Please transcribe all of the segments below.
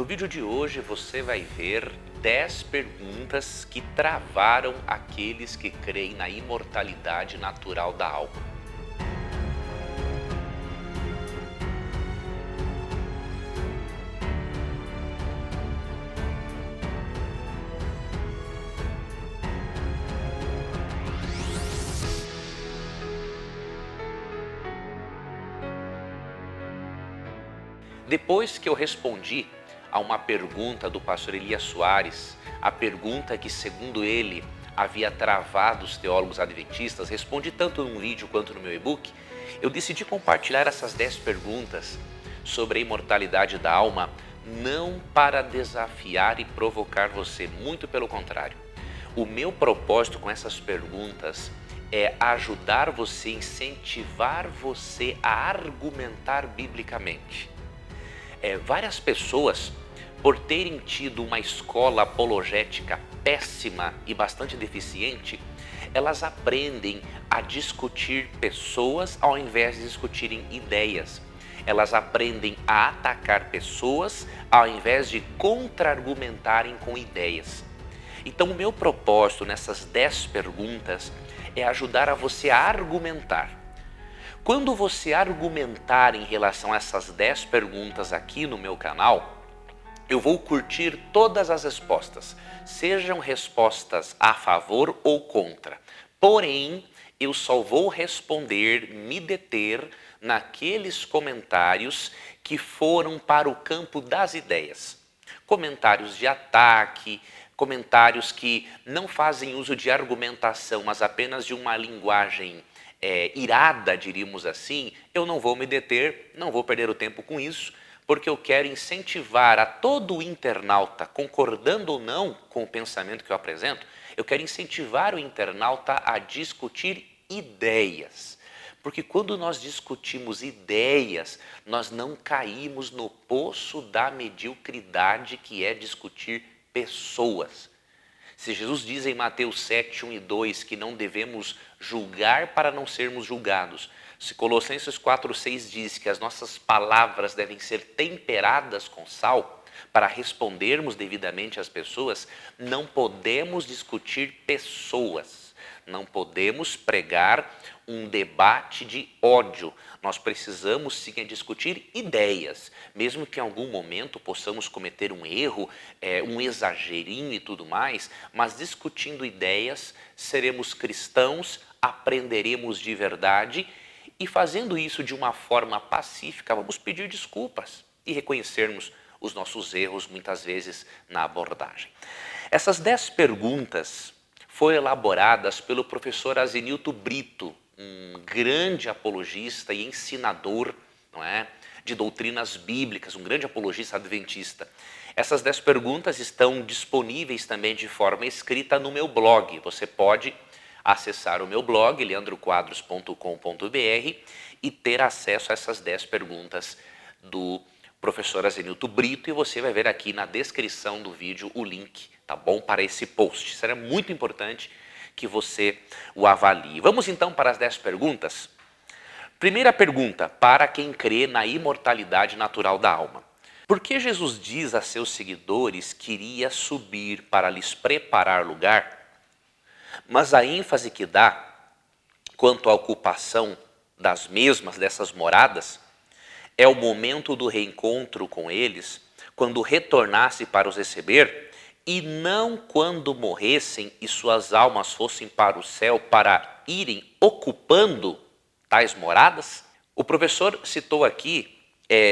No vídeo de hoje você vai ver 10 perguntas que travaram aqueles que creem na imortalidade natural da alma. Depois que eu respondi a uma pergunta do pastor Elias Soares, a pergunta que, segundo ele, havia travado os teólogos adventistas, respondi tanto num vídeo quanto no meu e-book, eu decidi compartilhar essas 10 perguntas sobre a imortalidade da alma, não para desafiar e provocar você, muito pelo contrário. O meu propósito com essas perguntas é ajudar você, incentivar você a argumentar biblicamente. Várias pessoas, por terem tido uma escola apologética péssima e bastante deficiente, elas aprendem a discutir pessoas ao invés de discutirem ideias. Elas aprendem a atacar pessoas ao invés de contra-argumentarem com ideias. Então, o meu propósito nessas 10 perguntas é ajudar a você a argumentar. Quando você argumentar em relação a essas 10 perguntas aqui no meu canal, eu vou curtir todas as respostas, sejam respostas a favor ou contra. Porém, eu só vou responder, me deter naqueles comentários que foram para o campo das ideias. Comentários de ataque, comentários que não fazem uso de argumentação, mas apenas de uma linguagem irada, diríamos assim, eu não vou me deter, não vou perder o tempo com isso, porque eu quero incentivar a todo internauta, concordando ou não com o pensamento que eu apresento, eu quero incentivar o internauta a discutir ideias. Porque quando nós discutimos ideias, nós não caímos no poço da mediocridade que é discutir pessoas. Se Jesus diz em Mateus 7, 1 e 2 que não devemos julgar para não sermos julgados, se Colossenses 4, 6 diz que as nossas palavras devem ser temperadas com sal para respondermos devidamente às pessoas, não podemos discutir pessoas, não podemos pregar um debate de ódio. Nós precisamos sim discutir ideias, mesmo que em algum momento possamos cometer um erro, um exagerinho e tudo mais, mas discutindo ideias, seremos cristãos, aprenderemos de verdade e fazendo isso de uma forma pacífica, vamos pedir desculpas e reconhecermos os nossos erros muitas vezes na abordagem. Essas 10 perguntas foram elaboradas pelo professor Azenilto Brito, um grande apologista e ensinador, não é, de doutrinas bíblicas, um grande apologista adventista. Essas 10 perguntas estão disponíveis também de forma escrita no meu blog. Você pode acessar o meu blog, leandroquadros.com.br, e ter acesso a essas 10 perguntas do professor Azenilto Brito, e você vai ver aqui na descrição do vídeo o link, tá bom, para esse post. Será muito importante que você o avalie. Vamos então para as 10 perguntas? Primeira pergunta, para quem crê na imortalidade natural da alma. Por que Jesus diz a seus seguidores que iria subir para lhes preparar lugar, mas a ênfase que dá quanto à ocupação das mesmas, dessas moradas, é o momento do reencontro com eles, quando retornasse para os receber, e não quando morressem e suas almas fossem para o céu para irem ocupando tais moradas? O professor citou aqui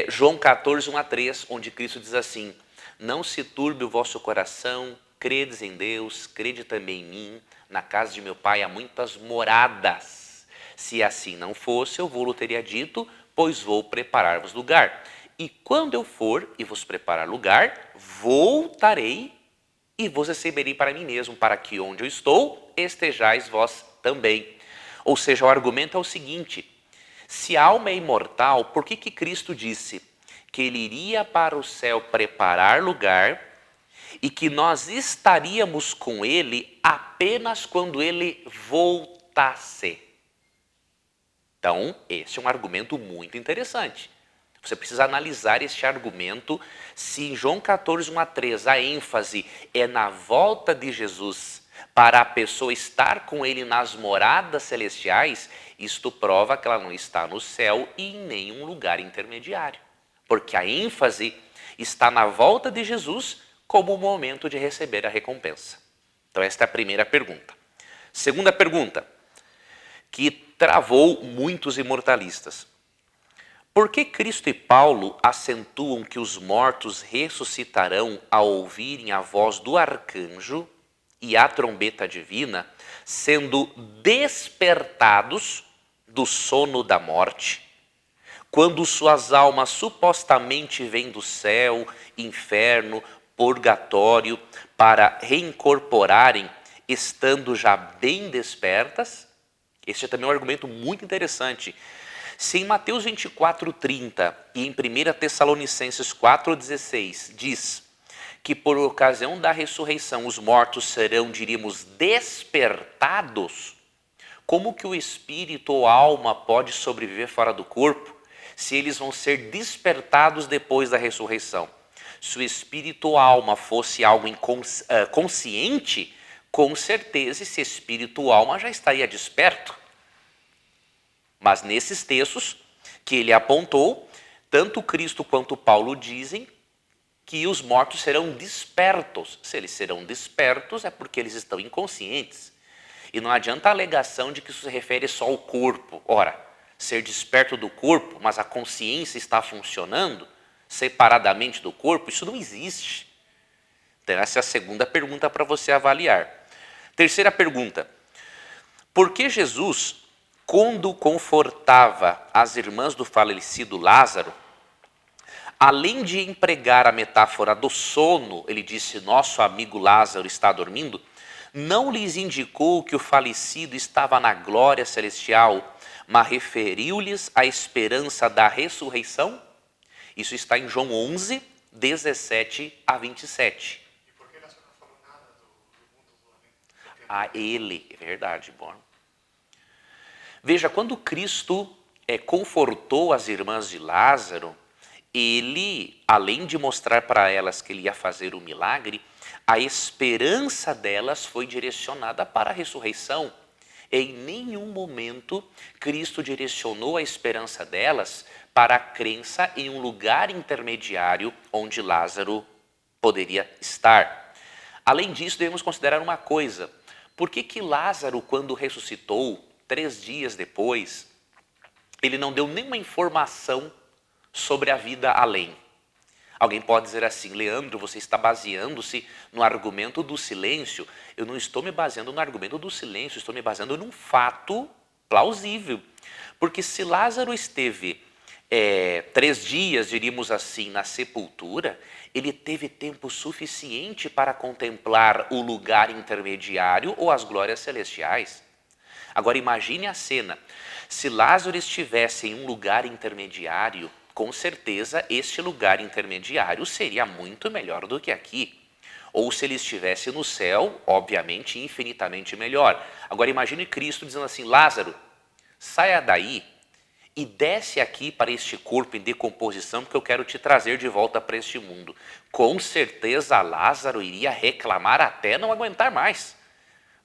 João 14, 1 a 3, onde Cristo diz assim: não se turbe o vosso coração, credes em Deus, crede também em mim, na casa de meu pai há muitas moradas. Se assim não fosse, eu vou-lo teria dito, pois vou preparar-vos lugar. E quando eu for e vos preparar lugar, voltarei e vos receberei para mim mesmo, para que onde eu estou, estejais vós também. Ou seja, o argumento é o seguinte: se a alma é imortal, por que Cristo disse que ele iria para o céu preparar lugar e que nós estaríamos com ele apenas quando ele voltasse? Então, esse é um argumento muito interessante. Você precisa analisar este argumento, se em João 14, 1 a 3, a ênfase é na volta de Jesus para a pessoa estar com ele nas moradas celestiais, isto prova que ela não está no céu e em nenhum lugar intermediário. Porque a ênfase está na volta de Jesus como o momento de receber a recompensa. Então esta é a primeira pergunta. Segunda pergunta, que travou muitos imortalistas. Por que Cristo e Paulo acentuam que os mortos ressuscitarão ao ouvirem a voz do arcanjo e a trombeta divina, sendo despertados do sono da morte, quando suas almas supostamente vêm do céu, inferno, purgatório, para reincorporarem, estando já bem despertas? Este é também um argumento muito interessante. Se em Mateus 24:30 e em 1 Tessalonicenses 4:16 diz que por ocasião da ressurreição os mortos serão, diríamos, despertados, como que o espírito ou a alma pode sobreviver fora do corpo se eles vão ser despertados depois da ressurreição? Se o espírito ou a alma fosse algo consciente, com certeza esse espírito ou alma já estaria desperto. Mas nesses textos que ele apontou, tanto Cristo quanto Paulo dizem que os mortos serão despertos. Se eles serão despertos é porque eles estão inconscientes. E não adianta a alegação de que isso se refere só ao corpo. Ora, ser desperto do corpo, mas a consciência está funcionando separadamente do corpo, isso não existe. Então essa é a segunda pergunta para você avaliar. Terceira pergunta, por que Jesus, quando confortava as irmãs do falecido Lázaro, além de empregar a metáfora do sono, ele disse, nosso amigo Lázaro está dormindo, não lhes indicou que o falecido estava na glória celestial, mas referiu-lhes a esperança da ressurreição? Isso está em João 11, 17 a 27. E por que nós não falou nada do mundo do além? A ele, é verdade, bom. Veja, quando Cristo confortou as irmãs de Lázaro, ele, além de mostrar para elas que ele ia fazer o milagre, a esperança delas foi direcionada para a ressurreição. Em nenhum momento Cristo direcionou a esperança delas para a crença em um lugar intermediário onde Lázaro poderia estar. Além disso, devemos considerar uma coisa. Por que Lázaro, quando ressuscitou, 3 dias depois, ele não deu nenhuma informação sobre a vida além? Alguém pode dizer assim, Leandro, você está baseando-se no argumento do silêncio. Eu não estou me baseando no argumento do silêncio, estou me baseando num fato plausível. Porque se Lázaro esteve 3 dias, diríamos assim, na sepultura, ele teve tempo suficiente para contemplar o lugar intermediário ou as glórias celestiais. Agora imagine a cena, se Lázaro estivesse em um lugar intermediário, com certeza este lugar intermediário seria muito melhor do que aqui. Ou se ele estivesse no céu, obviamente infinitamente melhor. Agora imagine Cristo dizendo assim, Lázaro, saia daí e desce aqui para este corpo em decomposição, porque eu quero te trazer de volta para este mundo. Com certeza Lázaro iria reclamar até não aguentar mais.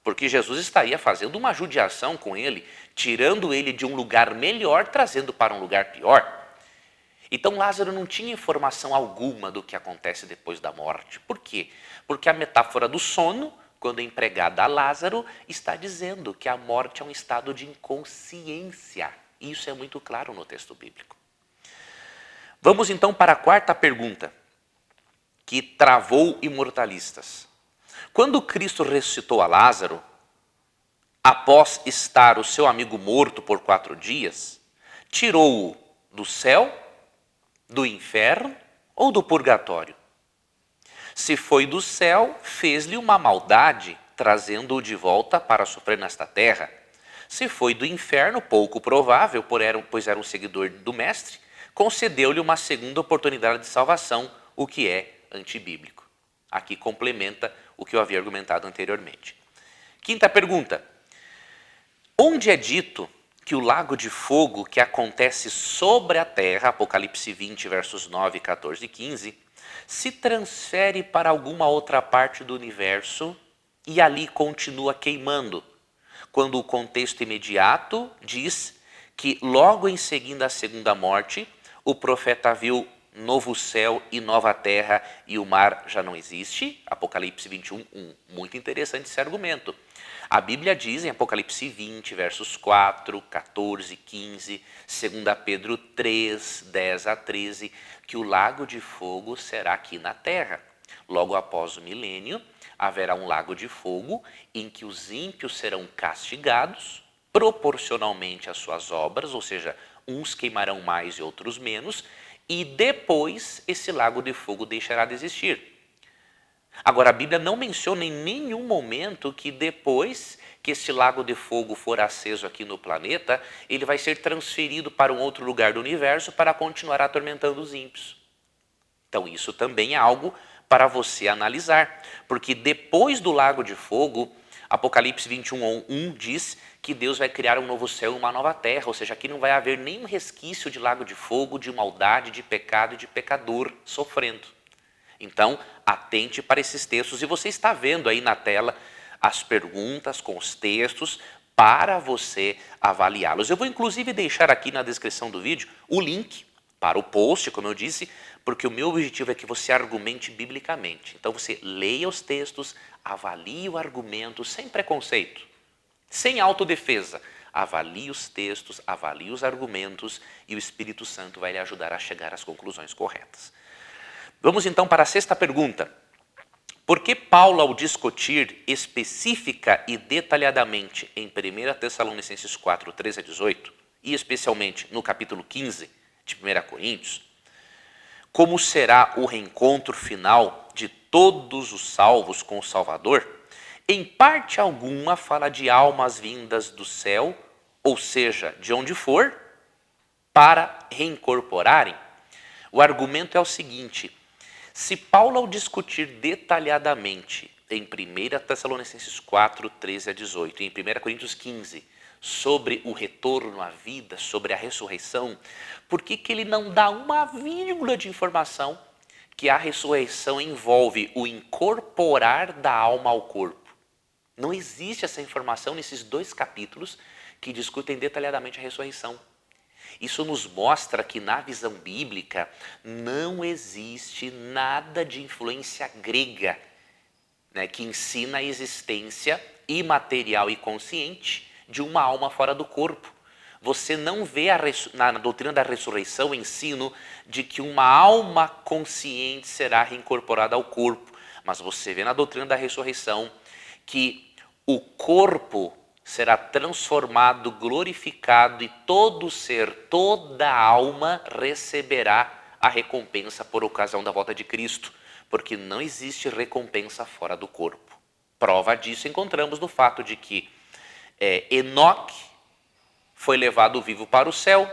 Porque Jesus estaria fazendo uma judiação com ele, tirando ele de um lugar melhor, trazendo para um lugar pior. Então Lázaro não tinha informação alguma do que acontece depois da morte. Por quê? Porque a metáfora do sono, quando é empregada a Lázaro, está dizendo que a morte é um estado de inconsciência. Isso é muito claro no texto bíblico. Vamos então para a quarta pergunta, que travou imortalistas. Quando Cristo ressuscitou a Lázaro, após estar o seu amigo morto por 4 dias, tirou-o do céu, do inferno ou do purgatório? Se foi do céu, fez-lhe uma maldade, trazendo-o de volta para sofrer nesta terra. Se foi do inferno, pouco provável, pois era um seguidor do mestre, concedeu-lhe uma segunda oportunidade de salvação, o que é antibíblico. Aqui complementa o que eu havia argumentado anteriormente. Quinta pergunta. Onde é dito que o lago de fogo que acontece sobre a terra, Apocalipse 20, versos 9, 14 e 15, se transfere para alguma outra parte do universo e ali continua queimando, quando o contexto imediato diz que logo em seguida à segunda morte, o profeta viu novo céu e nova terra e o mar já não existe. Apocalipse 21, 1. Muito interessante esse argumento. A Bíblia diz em Apocalipse 20, versos 4, 14, 15, 2 Pedro 3, 10 a 13, que o lago de fogo será aqui na terra. Logo após o milênio, haverá um lago de fogo em que os ímpios serão castigados proporcionalmente às suas obras, ou seja, uns queimarão mais e outros menos, e depois esse lago de fogo deixará de existir. Agora, a Bíblia não menciona em nenhum momento que depois que esse lago de fogo for aceso aqui no planeta, ele vai ser transferido para um outro lugar do universo para continuar atormentando os ímpios. Então, isso também é algo para você analisar, porque depois do lago de fogo, Apocalipse 21, 1 diz que Deus vai criar um novo céu e uma nova terra, ou seja, aqui não vai haver nenhum resquício de lago de fogo, de maldade, de pecado e de pecador sofrendo. Então, atente para esses textos e você está vendo aí na tela as perguntas com os textos para você avaliá-los. Eu vou inclusive deixar aqui na descrição do vídeo o link para o post, como eu disse, porque o meu objetivo é que você argumente biblicamente. Então você leia os textos, avalie o argumento sem preconceito, sem autodefesa. Avalie os textos, avalie os argumentos e o Espírito Santo vai lhe ajudar a chegar às conclusões corretas. Vamos então para a sexta pergunta. Por que Paulo, ao discutir específica e detalhadamente em 1 Tessalonicenses 4, 13 a 18, e especialmente no capítulo 15 de 1 Coríntios, como será o reencontro final de todos os salvos com o Salvador, em parte alguma fala de almas vindas do céu, ou seja, de onde for, para reincorporarem? O argumento é o seguinte: se Paulo, ao discutir detalhadamente em 1 Tessalonicenses 4, 13 a 18 e em 1 Coríntios 15 sobre o retorno à vida, sobre a ressurreição, por que ele não dá uma vírgula de informação que a ressurreição envolve o incorporar da alma ao corpo? Não existe essa informação nesses dois capítulos que discutem detalhadamente a ressurreição. Isso nos mostra que na visão bíblica não existe nada de influência grega, né, que ensina a existência imaterial e consciente de uma alma fora do corpo. Você não vê na doutrina da ressurreição o ensino de que uma alma consciente será reincorporada ao corpo, mas você vê na doutrina da ressurreição que o corpo será transformado, glorificado e todo ser, toda alma receberá a recompensa por ocasião da volta de Cristo, porque não existe recompensa fora do corpo. Prova disso encontramos no fato de que Enoque foi levado vivo para o céu,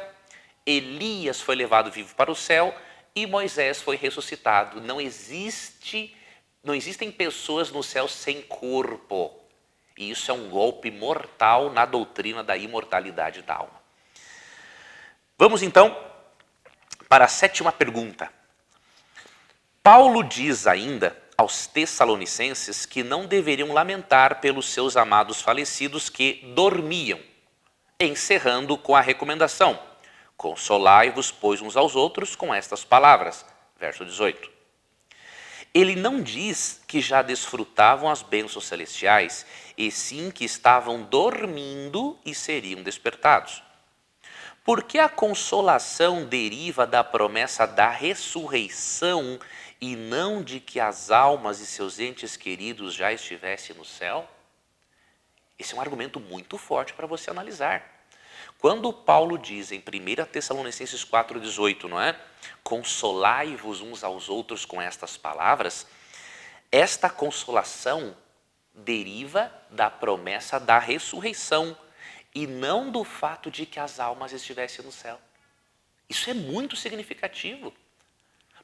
Elias foi levado vivo para o céu e Moisés foi ressuscitado. Não existem pessoas no céu sem corpo. E isso é um golpe mortal na doutrina da imortalidade da alma. Vamos então para a sétima pergunta. Paulo diz ainda aos Tessalonicenses que não deveriam lamentar pelos seus amados falecidos que dormiam, encerrando com a recomendação: consolai-vos, pois, uns aos outros com estas palavras. Verso 18. Ele não diz que já desfrutavam as bênçãos celestiais, e sim que estavam dormindo e seriam despertados. Porque a consolação deriva da promessa da ressurreição e não de que as almas e seus entes queridos já estivessem no céu? Esse é um argumento muito forte para você analisar. Quando Paulo diz em 1 Tessalonicenses 4,18, não é? Consolai-vos uns aos outros com estas palavras, esta consolação deriva da promessa da ressurreição e não do fato de que as almas estivessem no céu. Isso é muito significativo.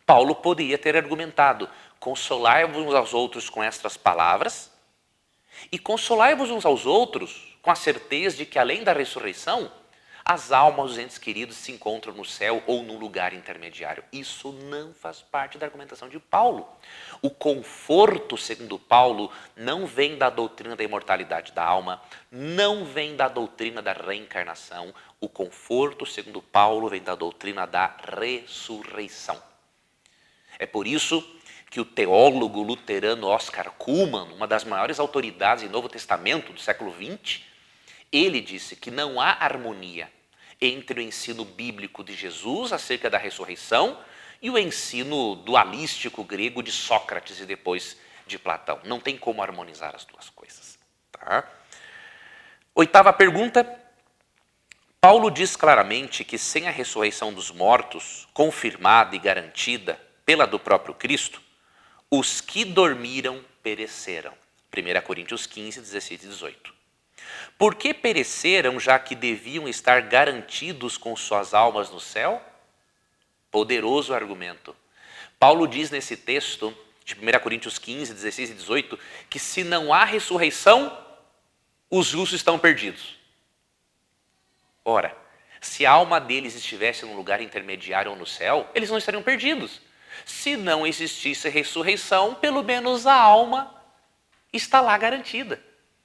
Paulo poderia ter argumentado: consolai-vos uns aos outros com estas palavras e consolai-vos uns aos outros com a certeza de que além da ressurreição, as almas dos entes queridos se encontram no céu ou num lugar intermediário. Isso não faz parte da argumentação de Paulo. O conforto, segundo Paulo, não vem da doutrina da imortalidade da alma, não vem da doutrina da reencarnação. O conforto, segundo Paulo, vem da doutrina da ressurreição. É por isso que o teólogo luterano Oscar Cullmann, uma das maiores autoridades em Novo Testamento do século XX, ele disse que não há harmonia entre o ensino bíblico de Jesus acerca da ressurreição e o ensino dualístico grego de Sócrates e depois de Platão. Não tem como harmonizar as duas coisas. Tá? Oitava pergunta. Paulo diz claramente que sem a ressurreição dos mortos, confirmada e garantida pela do próprio Cristo, os que dormiram pereceram. 1 Coríntios 15, 16 e 18. Por que pereceram, já que deviam estar garantidos com suas almas no céu? Poderoso argumento. Paulo diz nesse texto, de 1 Coríntios 15, 16 e 18, que se não há ressurreição, os justos estão perdidos. Ora, se a alma deles estivesse num lugar intermediário ou no céu, eles não estariam perdidos. Se não existisse ressurreição, pelo menos a alma está lá garantida.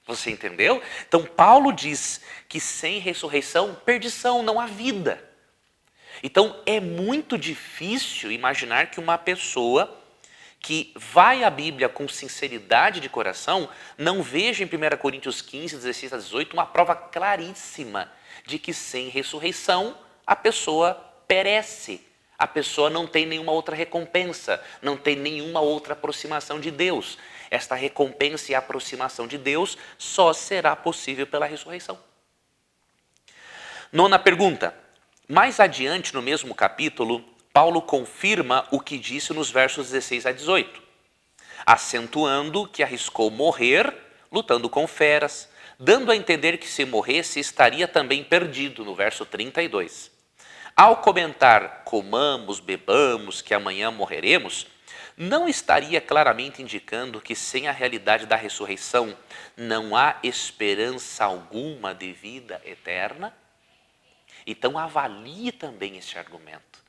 Você entendeu? Então Paulo diz que sem ressurreição, perdição, não há vida. Então é muito difícil imaginar que uma pessoa que vai à Bíblia com sinceridade de coração não veja em 1 Coríntios 15, 16 a 18 uma prova claríssima de que sem ressurreição a pessoa perece. A pessoa não tem nenhuma outra recompensa, não tem nenhuma outra aproximação de Deus. Esta recompensa e aproximação de Deus só será possível pela ressurreição. Nona pergunta. Mais adiante, no mesmo capítulo, Paulo confirma o que disse nos versos 16 a 18, acentuando que arriscou morrer lutando com feras, dando a entender que se morresse estaria também perdido, no verso 32. Ao comentar comamos, bebamos, que amanhã morreremos, não estaria claramente indicando que sem a realidade da ressurreição não há esperança alguma de vida eterna? Então avalie também este argumento.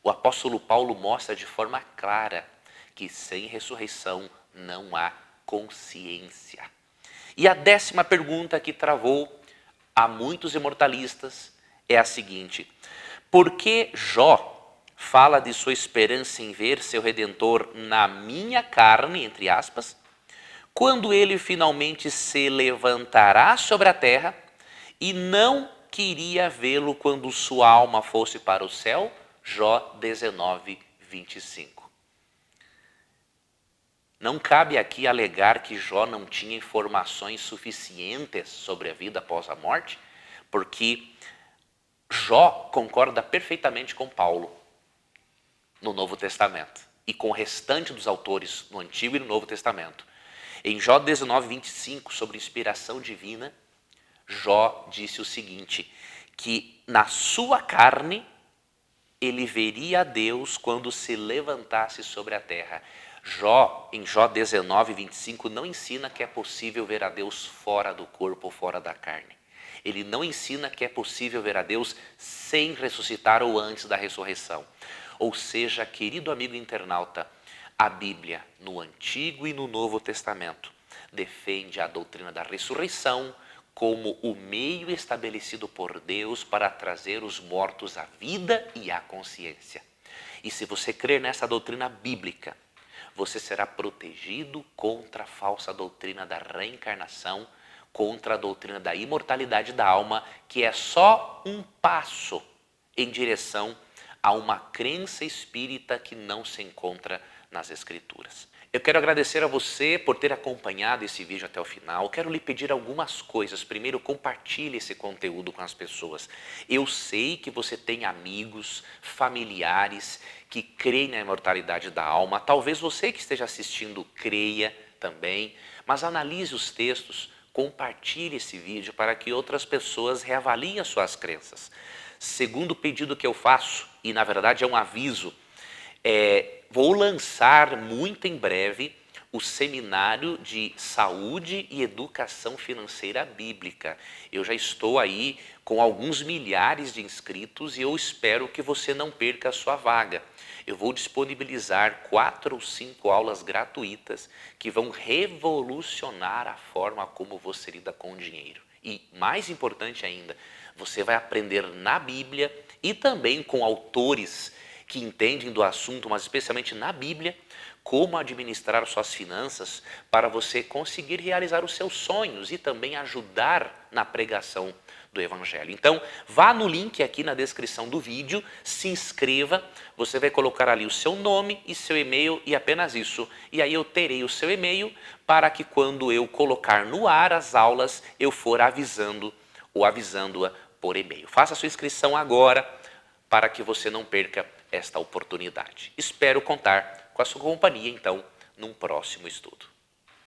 O apóstolo Paulo mostra de forma clara que sem ressurreição não há consciência. E a 10ª pergunta que travou a muitos imortalistas é a seguinte: por que Jó fala de sua esperança em ver seu Redentor na minha carne, entre aspas, quando ele finalmente se levantará sobre a terra e não queria vê-lo quando sua alma fosse para o céu? Jó 19, 25. Não cabe aqui alegar que Jó não tinha informações suficientes sobre a vida após a morte, porque Jó concorda perfeitamente com Paulo no Novo Testamento e com o restante dos autores no Antigo e no Novo Testamento. Em Jó 19, 25, sobre inspiração divina, Jó disse o seguinte, que na sua carne ele veria a Deus quando se levantasse sobre a terra. Jó, em Jó 19, 25, não ensina que é possível ver a Deus fora do corpo, fora da carne. Ele não ensina que é possível ver a Deus sem ressuscitar ou antes da ressurreição. Ou seja, querido amigo internauta, a Bíblia, no Antigo e no Novo Testamento, defende a doutrina da ressurreição como o meio estabelecido por Deus para trazer os mortos à vida e à consciência. E se você crer nessa doutrina bíblica, você será protegido contra a falsa doutrina da reencarnação, contra a doutrina da imortalidade da alma, que é só um passo em direção a uma crença espírita que não se encontra nas Escrituras. Eu quero agradecer a você por ter acompanhado esse vídeo até o final. Quero lhe pedir algumas coisas. Primeiro, compartilhe esse conteúdo com as pessoas. Eu sei que você tem amigos, familiares que creem na imortalidade da alma. Talvez você que esteja assistindo creia também, mas analise os textos, compartilhe esse vídeo para que outras pessoas reavaliem as suas crenças. Segundo pedido que eu faço, e na verdade é um aviso, vou lançar muito em breve o Seminário de Saúde e Educação Financeira Bíblica. Eu já estou aí com alguns milhares de inscritos e eu espero que você não perca a sua vaga. Eu vou disponibilizar 4 ou 5 aulas gratuitas que vão revolucionar a forma como você lida com o dinheiro. E, mais importante ainda, você vai aprender na Bíblia e também com autores que entendem do assunto, mas especialmente na Bíblia, como administrar suas finanças para você conseguir realizar os seus sonhos e também ajudar na pregação do Evangelho. Então, vá no link aqui na descrição do vídeo, se inscreva, você vai colocar ali o seu nome e seu e-mail e apenas isso. E aí eu terei o seu e-mail para que quando eu colocar no ar as aulas, eu for avisando ou avisando-a por e-mail. Faça a sua inscrição agora para que você não perca esta oportunidade. Espero contar com a sua companhia, então, num próximo estudo.